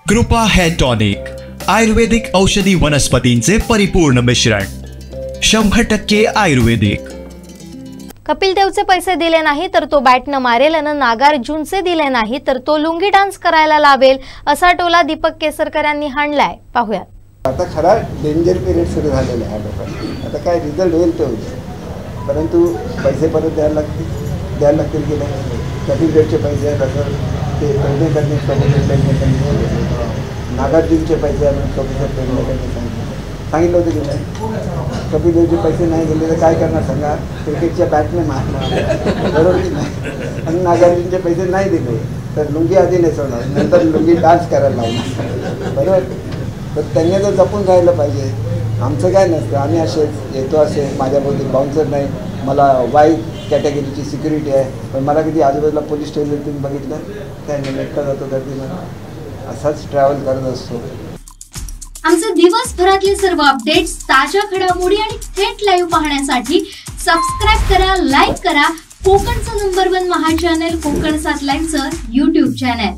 कृपा hair tonic, आयुर्वेदिक औषधी वनस्पतींचे परिपूर्ण मिश्रण, 100% आयुर्वेदिक। कपिल देवचे पैसे दिले नाही तर तो बॅटनं मारेल आणि नागार्जुनचे दिले नाही तर तो लुंगी डान्स करायला लावेल, असा टोला दीपक केसरकर यांनी हाणलाय। पाहूयात। आता खरा डेंजर पिरियड सुरू झालेला आहे लोकांना। आता काय रिझल्ट होईल ते होईल, परंतु पैसे परत द्यायला लागतील की नाही। कपिल देवचे पैसे आहेत ते पेरणे करणे, नागार्जुनचे पैसे आहेत पेरणे करणे सांगितलं होतं की नाही। कपिल देवचे पैसे नाही गेले तर काय करणार सांगा, क्रिकेटच्या बॅटने मारणार, बरोबर की नाही। आणि नागार्जुनचे पैसे नाही दिले तर लुंगी आधी नेसवणार, नंतर लुंगी डान्स करायला लावणार, बरोबर। तर त्यांनी तर जपून राहिलं पाहिजे। आमचं काय नसतं, आम्ही असेच येतो, असे माझ्याबरोबर बाउन्सर नाही, मला वाय कॅटेगरीची सिक्युरिटी आहे, पण मला किती आजूबाजूला पोलीस स्टेशन तुम्ही बघितलं काय नाही, एकटा जातो गर्दीनं, असाच ट्रॅव्हल करत असतो। आमचे दिवसभरातले सर्व अपडेट्स, ताज्या घडामोडी आणि थेट लाईव्ह पाहण्यासाठी सबस्क्राइब करा, लाईक करा कोकणचं नंबर 1 महा चॅनल कोकण 7 लाईव्हचं YouTube चॅनल।